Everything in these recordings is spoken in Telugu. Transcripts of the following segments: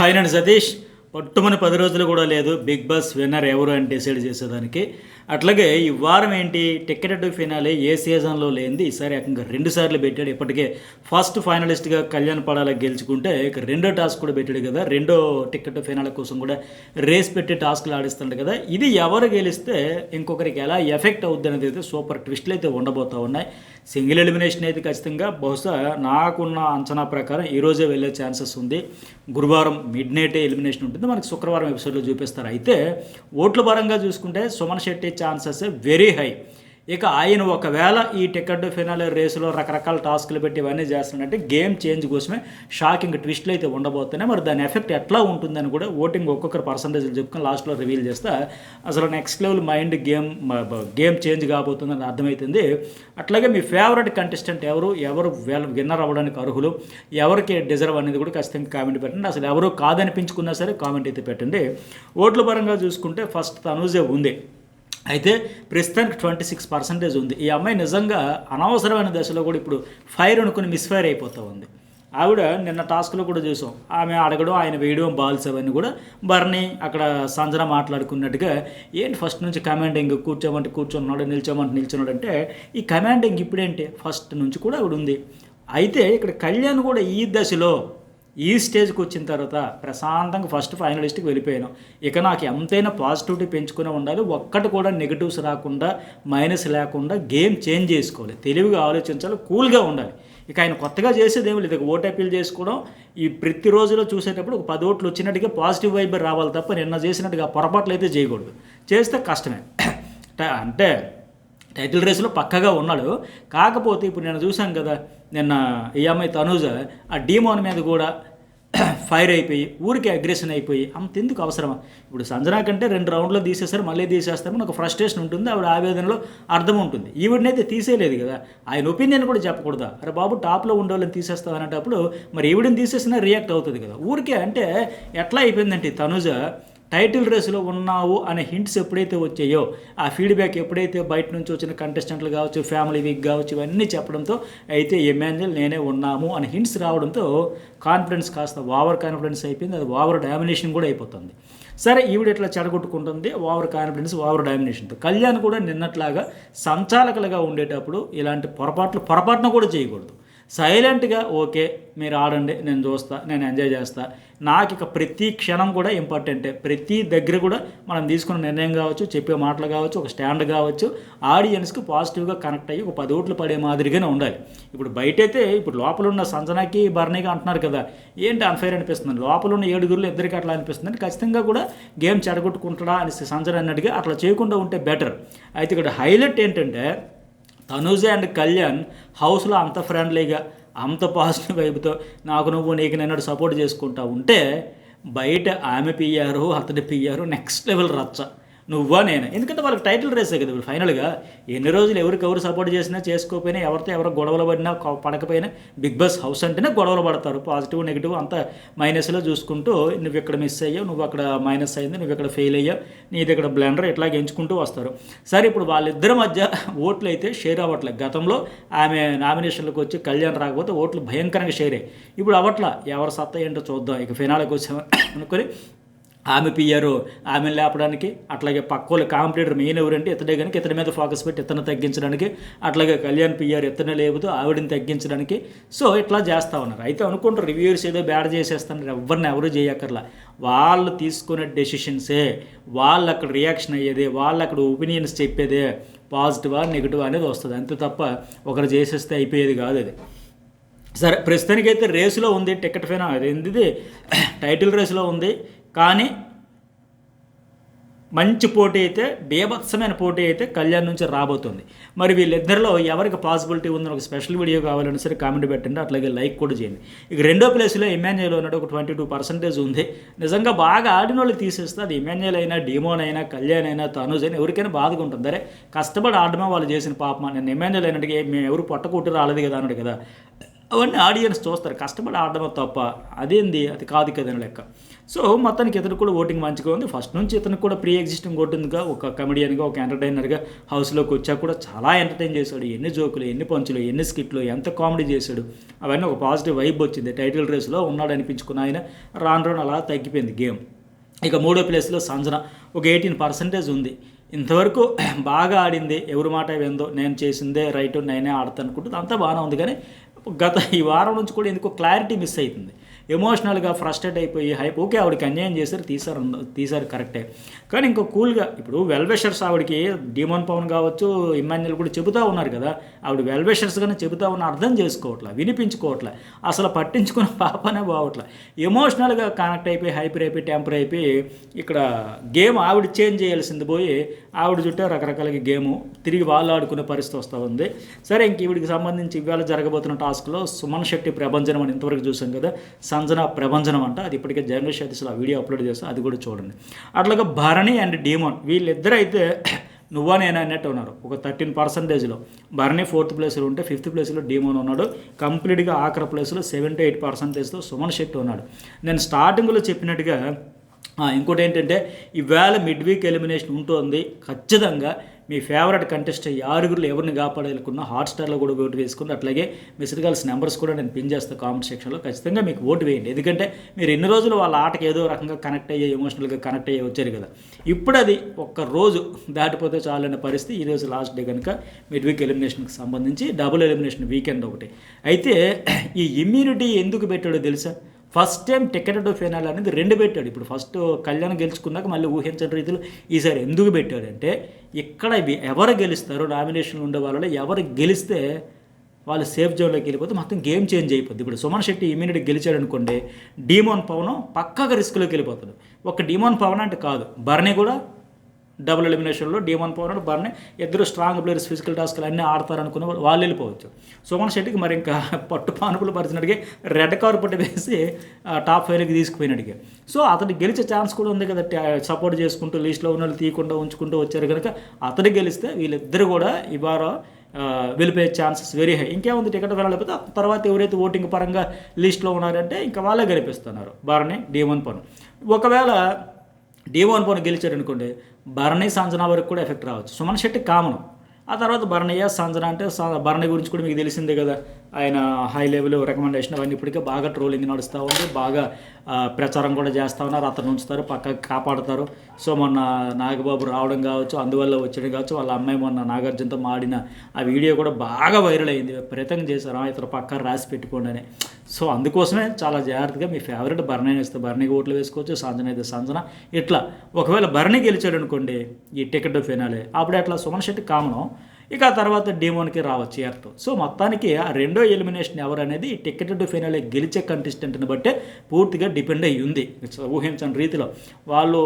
ఆయన సతీష్ పట్టుమని 10 రోజులు కూడా లేదు బిగ్ బాస్ విన్నర్ ఎవరు అని డిసైడ్ చేసేదానికి. అట్లాగే ఈ వారం ఏంటి టికెట్ టు ఫినాలే ఏ సీజన్లో లేనిది ఈసారి ఏకంగా 2 సార్లు పెట్టాడు. ఇప్పటికే ఫస్ట్ ఫైనలిస్ట్గా కళ్యాణ్ పడాల గెలుచుకుంటే ఇక రెండో టాస్క్ కూడా పెట్టాడు కదా, రెండో టికెట్ ఫినాలే కోసం కూడా రేస్ పెట్టి టాస్క్లు ఆడిస్తాడు కదా. ఇది ఎవరు గెలిస్తే ఇంకొకరికి ఎలా ఎఫెక్ట్ అవుద్ది అనేది అయితే సూపర్ ట్విస్ట్లు అయితే ఉండబోతూ ఉన్నాయి. సింగిల్ ఎలిమినేషన్ అయితే ఖచ్చితంగా బహుశా నాకున్న అంచనా ప్రకారం ఈరోజే వెళ్ళే ఛాన్సెస్ ఉంది. గురువారం మిడ్ నైటే ఎలిమినేషన్ ఉంటుంది, మనకి శుక్రవారం ఎపిసోడ్లో చూపిస్తారు. అయితే ఓట్ల పరంగా చూసుకుంటే Suman Shetty chances very high. ఇక ఆయన ఒకవేళ ఈ టికెట్ ఫినాలే రేసులో రకరకాల టాస్క్లు పెట్టి ఇవన్నీ చేస్తున్నాడంటే గేమ్ చేంజ్ కోసమే షాకింగ్ ట్విస్ట్లు అయితే ఉండబోతున్నాయి. మరి దాని ఎఫెక్ట్ ఎట్లా ఉంటుందని కూడా ఓటింగ్ ఒక్కొక్కరు పర్సంటేజ్లు చెప్పుకొని లాస్ట్లో రివీల్ చేస్తే అసలు next level mind game change కాబోతుందని అర్థమవుతుంది. అట్లాగే మీ ఫేవరెట్ కంటెస్టెంట్ ఎవరు విన్నర్ అవ్వడానికి అర్హులు, ఎవరికి డిజర్వ్ అనేది కూడా ఖచ్చితంగా కామెంట్ పెట్టండి. అసలు ఎవరు కాదనిపించుకున్నా సరే కామెంట్ అయితే పెట్టండి. ఓట్ల పరంగా చూసుకుంటే ఫస్ట్ తనూజే ఉంది. అయితే ప్రస్తుతానికి 26% ఉంది. ఈ అమ్మాయి నిజంగా అనవసరమైన దశలో కూడా ఇప్పుడు ఫైర్ అనుకుని మిస్ఫైర్ అయిపోతూ ఉంది. ఆవిడ నిన్న టాస్క్లో కూడా చూసాం, ఆమె అడగడం ఆయన వేయడం బాల్స్ అవన్నీ కూడా బర్నీ అక్కడ సంజన మాట్లాడుకున్నట్టుగా ఏంటి ఫస్ట్ నుంచి కమాండింగ్ కూర్చోమంటే కూర్చున్నాడు, నిల్చోమంటే నిల్చున్నాడు అంటే ఈ కమాండింగ్ ఇప్పుడేంటి ఫస్ట్ నుంచి కూడా ఆవిడ ఉంది. అయితే ఇక్కడ కళ్యాణ్ కూడా ఈ దశలో ఈ స్టేజ్కి వచ్చిన తర్వాత ప్రశాంతంగా ఫస్ట్ ఫైనలిస్ట్కి వెళ్ళిపోయాను. ఇక నాకు ఎంతైనా పాజిటివిటీ పెంచుకునే ఉండాలి, ఒక్కటి కూడా నెగిటివ్స్ రాకుండా మైనస్ లేకుండా గేమ్ చేంజ్ చేసుకోవాలి, తెలివిగా ఆలోచించాలి, కూల్గా ఉండాలి. ఇక ఆయన కొత్తగా చేసేది ఏమి లేదు, ఓట్ అప్పీల్ చేసుకోవడం. ఈ ప్రతిరోజులో చూసేటప్పుడు ఒక 10 ఓట్లు వచ్చినట్టుగా పాజిటివ్ వైబ్ రావాలి తప్ప నిన్న చేసినట్టుగా పొరపాట్లు అయితే చేయకూడదు. చేస్తే కష్టమే. అంటే టైటిల్ రేసులో పక్కగా ఉన్నాడు. కాకపోతే ఇప్పుడు నేను చూశాను కదా, నిన్న ఈ అమ్మాయి తనూజ ఆ డీమోన్ మీద కూడా ఫైర్ అయిపోయి ఊరికి అగ్రెషన్ అయిపోయి అంతెందుకు అవసరమా? ఇప్పుడు సంజనా కంటే 2 రౌండ్లో తీసేస్తారు, మళ్ళీ తీసేస్తారు, నాకు ఫ్రస్ట్రేషన్ ఉంటుంది, ఆవిడ ఆవేదనలో అర్థం ఉంటుంది. ఈవిడనైతే తీసేయలేదు కదా, ఆయన ఒపీనియన్ కూడా చెప్పకూడదా? అరే బాబు టాప్లో ఉండేవాళ్ళని తీసేస్తావు అనేటప్పుడు మరి ఈవిడని తీసేసినా రియాక్ట్ అవుతుంది కదా. ఊరికే అంటే ఎట్లా అయిపోయిందంటే తనూజ టైటిల్ రేసులో ఉన్నావు అనే హింట్స్ ఎప్పుడైతే వచ్చాయో, ఆ ఫీడ్బ్యాక్ ఎప్పుడైతే బయట నుంచి వచ్చిన కంటెస్టెంట్లు కావచ్చు, ఫ్యామిలీ వీక్ కావచ్చు, ఇవన్నీ చెప్పడంతో అయితే ఎమాన్యుల్ నేనే ఉన్నాము అనే హింట్స్ రావడంతో కాన్ఫిడెన్స్ కాస్త ఓవర్ కాన్ఫిడెన్స్ అయిపోయింది. అది ఓవర్ డామినేషన్ కూడా అయిపోతుంది. సరే ఈవిడ ఇట్లా చెడగొట్టుకుంటుంది ఓవర్ కాన్ఫిడెన్స్ ఓవర్ డామినేషన్తో. కళ్యాణ్ కూడా నిన్నట్లాగా సంచాలకులుగా ఉండేటప్పుడు ఇలాంటి పొరపాటున కూడా చేయకూడదు. సైలెంట్గా ఓకే మీరు ఆడండి, నేను చూస్తా, నేను ఎంజాయ్ చేస్తా, నాకు ఇక ప్రతి క్షణం కూడా ఇంపార్టెంటే. ప్రతి దగ్గర కూడా మనం తీసుకున్న నిర్ణయం కావచ్చు, చెప్పే మాటలు కావచ్చు, ఒక స్టాండ్ కావచ్చు, ఆడియన్స్కి పాజిటివ్గా కనెక్ట్ అయ్యి ఒక 10 ఓట్లు పడే మాదిరిగానే ఉండాలి. ఇప్పుడు బయటైతే ఇప్పుడు లోపల ఉన్న సంజనాకి బర్నీగా అంటున్నారు కదా, ఏంటి అన్ఫైర్ అనిపిస్తుంది, లోపల ఉన్న 7 ఇద్దరికి అట్లా అనిపిస్తుంది. ఖచ్చితంగా కూడా గేమ్ చెడగొట్టుకుంటాడా అని సంజన అన్నట్టుగా అట్లా చేయకుండా ఉంటే బెటర్. అయితే ఇక్కడ హైలైట్ ఏంటంటే తనూజ అండ్ కళ్యాణ్ హౌస్లో అంత ఫ్రెండ్లీగా అంత పాజిటివ్ వైపుతో నాకు నువ్వు నీకు నిన్నడు సపోర్ట్ చేసుకుంటా ఉంటే బయట ఆమె పియ్యారు, అతడి పియ్యారు, నెక్స్ట్ లెవెల్ రచ్చ నువ్వా నేను. ఎందుకంటే వాళ్ళకి టైటిల్ రేసే కదా ఫైనల్గా. ఎన్ని రోజులు ఎవరు సపోర్ట్ చేసినా చేసుకోకపోయినా, ఎవరితో ఎవరు గొడవలు పడినా పడకపోయినా బిగ్ బాస్ హౌస్ అంటేనే గొడవలు పడతారు. పాజిటివ్ నెగిటివ్ అంతా మైనస్లో చూసుకుంటూ నువ్వు ఇక్కడ మిస్ అయ్యావు, నువ్వు అక్కడ మైనస్ అయింది, నువ్వు ఇక్కడ ఫెయిల్ అయ్యావు, నీది ఇక్కడ బ్లెండర్, ఇట్లాగ ఎంచుకుంటూ వస్తారు. సరే ఇప్పుడు వాళ్ళిద్దరి మధ్య ఓట్లు అయితే షేర్ అవ్వట్లేదు. గతంలో ఆమె నామినేషన్లకు వచ్చి కళ్యాణ్ రాకపోతే ఓట్లు భయంకరంగా షేర్ అయ్యాయి. ఇప్పుడు అవ్వట్లా. ఎవరి సత్తా ఏంటో చూద్దాం, ఇక ఫినాలకు వచ్చాము అనుకొని ఆమె పియ్యారు ఆమెను లేపడానికి, అట్లాగే పక్కోళ్ళు కాంపిటేటర్ మెయిన్ ఎవరంటే ఇతడే కనుక ఇతని మీద ఫోకస్ పెట్టి ఇతను తగ్గించడానికి, అట్లాగే కళ్యాణ్ పియ్యారు ఇతనే లేపుతూ ఆవిడని తగ్గించడానికి. సో ఇట్లా చేస్తూ ఉన్నారు. అయితే అనుకుంటారు రివ్యూవర్స్ ఏదో బ్యాడ్ చేసేస్తున్నారు, ఎవరు చేయక్కర్లా. వాళ్ళు తీసుకునే డెసిషన్సే, వాళ్ళు అక్కడ రియాక్షన్ అయ్యేదే, వాళ్ళు అక్కడ ఒపీనియన్స్ చెప్పేదే, పాజిటివా నెగిటివ్ అనేది వస్తుంది అంతే తప్ప ఒకరు చేసేస్తే అయిపోయేది కాదు అది. సరే ప్రస్తుతానికైతే రేసులో ఉంది టికెట్ ఫైనా అదేంటిది టైటిల్ రేసులో ఉంది. కానీ మంచి పోటీ అయితే, బీభత్సమైన పోటీ అయితే కళ్యాణ్ నుంచి రాబోతుంది. మరి వీళ్ళిద్దరిలో ఎవరికి పాసిబిలిటీ ఉందని ఒక స్పెషల్ వీడియో కావాలని సరే కామెంట్ పెట్టండి, అట్లాగే లైక్ కూడా చేయండి. ఇక రెండో ప్లేస్లో ఎమాన్యుల్ ఉన్నాడు, ఒక 22% ఉంది. నిజంగా బాగా ఆడిన వాళ్ళకి తీసేస్తే అది ఎమాన్యుల్ అయినా, డీమోన్ అయినా, కళ్యాణ్ అయినా, తనూజ్ అయినా ఎవరికైనా బాధగా ఉంటుంది. అరే కష్టపడి ఆడమే వాళ్ళు చేసిన పాపమా. నేను ఎమాన్యుల్ అయినట్టుగా మేము ఎవరు పొట్టకొట్టి రాలేదు కదా అన్నాడు కదా. అవన్నీ ఆడియన్స్ చూస్తారు, కష్టపడి ఆడడమే తప్ప అదేంది అది కాదు కదని లెక్క. సో మొత్తానికి ఇతను కూడా ఓటింగ్ మంచిగా ఉంది. ఫస్ట్ నుంచి ఇతనికి కూడా ప్రీ ఎగ్జిస్టింగ్ ఓటింగ్గా ఒక కమెడియన్గా ఒక ఎంటర్టైనర్గా హౌస్లోకి వచ్చాక కూడా చాలా ఎంటర్టైన్ చేశాడు. ఎన్ని జోకులు, ఎన్ని పంచులు, ఎన్ని స్కిట్లు, ఎంత కామెడీ చేశాడు, అవన్నీ ఒక పాజిటివ్ వైబ్ వచ్చింది. టైటిల్ రేస్లో ఉన్నాడు అనిపించుకున్న ఆయన రాను రాను అలా తగ్గిపోయింది గేమ్. ఇక మూడో ప్లేస్లో సంజన ఒక 18% ఉంది. ఇంతవరకు బాగా ఆడింది, ఎవరి మాట ఏందో నేను చేసిందే రైట్ నేనే ఆడతాను అనుకుంటుంది, అంతా బాగానే ఉంది. కానీ గత ఈ వారం నుంచి కూడా ఎందుకో క్లారిటీ మిస్ అవుతుంది. ఎమోషనల్గా ఫ్రస్ట్రేట్ అయిపోయి హైప్ ఓకే ఆవిడకి అన్యాయం చేశారు, తీశారు కరెక్టే. కానీ ఇంకో కూల్గా ఇప్పుడు వెల్విషర్స్ ఆవిడకి డిమోన్ పవన్ కావచ్చు, ఇమ్మాన్యుల్ కూడా చెబుతూ ఉన్నారు కదా, ఆవిడ వెల్విషర్స్గానే చెబుతా ఉన్న అర్థం చేసుకోవట్లే, వినిపించుకోవట్లే, అసలు పట్టించుకున్న పాపనే బావట్లే. ఎమోషనల్గా కనెక్ట్ అయిపోయి హైపర్ అయిపోయి టెంపర్ అయిపోయి ఇక్కడ గేమ్ ఆవిడ చేంజ్ చేయాల్సింది పోయి ఆవిడ చుట్టే రకరకాల గేము తిరిగి వాళ్ళు ఆడుకునే పరిస్థితి వస్తూ ఉంది. సరే ఇంక ఈవిడికి సంబంధించి ఇవాళ జరగబోతున్న టాస్క్లో సుమన్ శెట్టి ప్రభంజనం అని ఇంతవరకు చూసాం కదా, సంజన ప్రభంజనం అంట, అది ఇప్పటికే జర్నలిస్ట్ అతిశలు ఆ వీడియో అప్లోడ్ చేస్తాను, అది కూడా చూడండి. అట్లాగా భరణి అండ్ డీమోన్ వీళ్ళిద్దరూ అయితే నువ్వా నేనా అన్నట్టు ఉన్నారు. ఒక 13%లో భరణి 4th ప్లేస్లో ఉంటే 5th ప్లేస్లో డీమోన్ ఉన్నాడు. కంప్లీట్గా ఆఖరి ప్లేస్లో 78%తో సుమన్ శెట్టి ఉన్నాడు. నేను స్టార్టింగ్లో చెప్పినట్టుగా ఇంకోటి ఏంటంటే ఇవాళ మిడ్ వీక్ ఎలిమినేషన్ ఉంటుంది. ఖచ్చితంగా మీ ఫేవరెట్ కంటెస్టెంట్ 6 ఎవరిని కాపాడాలనుకున్నా హాట్స్టార్లో కూడా ఓటు వేసుకుని, అట్లాగే మిస్డ్ కాల్స్ నెంబర్స్ కూడా నేను పిన్ చేస్తాను కామెంట్ సెక్షన్లో. ఖచ్చితంగా మీకు ఓటు వేయండి, ఎందుకంటే మీరు ఎన్ని రోజులు వాళ్ళ ఆటకి ఏదో రకంగా కనెక్ట్ అయ్యే ఎమోషనల్గా కనెక్ట్ అయ్యి వచ్చారు కదా, ఇప్పుడు అది ఒక్క రోజు దాటిపోతే చాలనే పరిస్థితి. ఈరోజు లాస్ట్ డే కనుక మిడ్ వీక్ ఎలిమినేషన్కి సంబంధించి డబుల్ ఎలిమినేషన్ వీకెండ్ ఒకటి. అయితే ఈ ఇమ్యూనిటీ ఎందుకు పెట్టాడో తెలుసా? First time ticket to final అనేది 2 పెట్టాడు. ఇప్పుడు ఫస్ట్ కళ్యాణ్ గెలుచుకున్నాక మళ్ళీ ఊహించని రీతిలో ఈసారి ఎందుకు పెట్టాడంటే, ఇక్కడ ఎవరు గెలుస్తారో నామినేషన్లు ఉండే వాళ్ళలో ఎవరు గెలిస్తే వాళ్ళు సేఫ్ జోన్లోకి వెళ్ళిపోతే మొత్తం గేమ్ చేంజ్ అయిపోద్ది. ఇప్పుడు సుమన్ శెట్టి ఇమీడియట్గా గెలిచాడు అనుకోండి, డీమోన్ పవన్ పక్కగా రిస్క్లోకి వెళ్ళిపోతాడు. ఒక డీమోన్ పవన్ అంటే కాదు, భరణి కూడా డబుల్ ఎలిమినేషన్లో డీమోన్ పవన్ భరణి ఇద్దరు స్ట్రాంగ్ ప్లేయర్స్, ఫిజికల్ టాస్క్లు అన్నీ ఆడతారనుకున్న వాళ్ళు వెళ్ళిపోవచ్చు. సుమన్ శెట్టికి మరి ఇంకా పట్టు పానుపులు పరిచినట్టుగా రెడ్ కార్పెట్ వేసి టాప్ 5కి తీసుకుపోయినట్టుగా. సో అతనికి గెలిచే ఛాన్స్ కూడా ఉంది కదా, సపోర్ట్ చేసుకుంటూ లిస్ట్లో ఉన్న వాళ్ళు తీయకుండా ఉంచుకుంటూ వచ్చారు కనుక అతడు గెలిస్తే వీళ్ళిద్దరు కూడా ఇవాళ వెళ్ళిపోయే ఛాన్సెస్ వెరీ హై. ఇంకేముంది, టికెట్ వెళ్ళకపోతే తర్వాత ఎవరైతే ఓటింగ్ పరంగా లిస్ట్లో ఉన్నారంటే ఇంకా వాళ్ళే గెలిపిస్తున్నారు, భరణి డీమోన్ పవన్. ఒకవేళ డీమోన్ పవన్ గెలిచాడు అనుకోండి, భరణి సంజన వరకు కూడా ఎఫెక్ట్ రావచ్చు. సుమన్ శెట్టి కామన్, ఆ తర్వాత భరణయ్య సంజన అంటే భరణి గురించి కూడా మీకు తెలిసిందే కదా, ఆయన హై లెవెల్ రికమెండేషన్ అవన్నీ ఇప్పటికే బాగా ట్రోలింగ్ నడుస్తూ ఉంది, బాగా ప్రచారం కూడా చేస్తూ ఉన్నారు, అతను ఉంచుతారు, పక్కకి కాపాడుతారు. సో మొన్న నాగబాబు రావడం కావచ్చు, అందువల్ల వచ్చడం కావచ్చు, వాళ్ళ అమ్మాయి మొన్న నాగార్జునతో మాడిన ఆ వీడియో కూడా బాగా వైరల్ అయింది, విపరీతంగా చేశారు, ఇతర పక్క రాసి పెట్టుకోండి అని. సో అందుకోసమే చాలా జాగ్రత్తగా మీ ఫేవరెట్ భరణి ఇస్తే భరణికి ఓట్లు వేసుకోవచ్చు, సంజన అయితే సంజన. ఇట్లా ఒకవేళ భరణి గెలిచాడు అనుకోండి ఈ టికెట్ ఫైనలే, అప్పుడు అట్లా సుమన్ శెట్టి కామను, ఇక ఆ తర్వాత డీమోన్కి రావచ్చు ఎర్త్. సో మొత్తానికి ఆ రెండో ఎలిమినేషన్ ఎవరు అనేది టికెట్ టు ఫైనల్ గెలిచే కంటెస్టెంట్ని బట్టే పూర్తిగా డిపెండ్ అయ్యి ఉంది. ఊహించని రీతిలో వాళ్ళు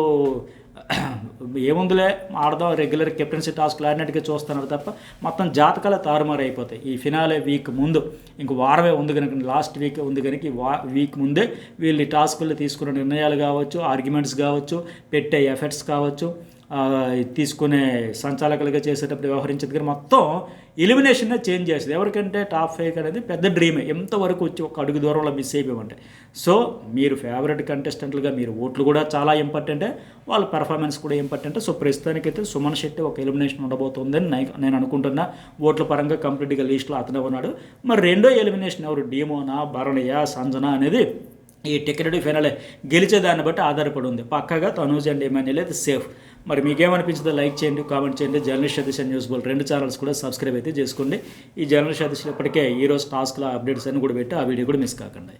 ఏముందులే ఆడదాం రెగ్యులర్ కెప్టెన్సీ టాస్క్లు ఆడినట్టుగా చూస్తున్నారు తప్ప మొత్తం జాతకాలు తారుమారు అయిపోతాయి. ఈ ఫినాలే వీక్ ముందు ఇంక వారమే ఉంది కనుక, లాస్ట్ వీక్ ఉంది కనుక ఈ వీక్ ముందే వీళ్ళు టాస్కుల్లో తీసుకున్న నిర్ణయాలు కావచ్చు, ఆర్గ్యుమెంట్స్ కావచ్చు, పెట్టే ఎఫర్ట్స్ కావచ్చు, తీసుకునే సంచాలకులుగా చేసేటప్పుడు వ్యవహరించేది కానీ మొత్తం ఎలిమినేషన్నే చేంజ్ చేస్తుంది. ఎవరికంటే టాప్ 5 అనేది పెద్ద డ్రీమే, ఎంతవరకు వచ్చి ఒక అడుగు దూరంలో మిస్ అయిపోయామంటే. సో మీరు ఫేవరెట్ కంటెస్టెంట్లుగా మీరు ఓట్లు కూడా చాలా ఇంపార్టెంటే, వాళ్ళ పెర్ఫార్మెన్స్ కూడా ఇంపార్టెంటే. సో ప్రస్తుతానికైతే సుమన్ శెట్టి ఒక ఎలిమినేషన్ ఉండబోతుందని నేను అనుకుంటున్నా. ఓట్ల పరంగా కంప్లీట్గా లిస్ట్లో అతనే ఉన్నాడు. మరి రెండో ఎలిమినేషన్ ఎవరు, డీమోనా, భరణయ్య, సంజన అనేది ఈ టికెట్ ఫైనలే గెలిచేదాన్ని బట్టి ఆధారపడి ఉంది. పక్కగా తనూజ్ అండ్ ఇమ్మాన్యుల్ అయితే సేఫ్. మరి మీకేమనిపించిందో లైక్ చేయండి, కామెంట్ చేయండి. జర్నలిస్ట్ సతీష్ న్యూస్ బోల్ 2 ఛానల్స్ కూడా సబ్స్క్రైబ్ అయితే చేసుకోండి. ఈ జర్నలిస్ట్ సతీష్ ఇప్పటికే ఈరోజు టాస్క్ల అప్డేట్స్ అన్ని కూడా పెట్టి ఆ వీడియో కూడా మిస్ కాకండి.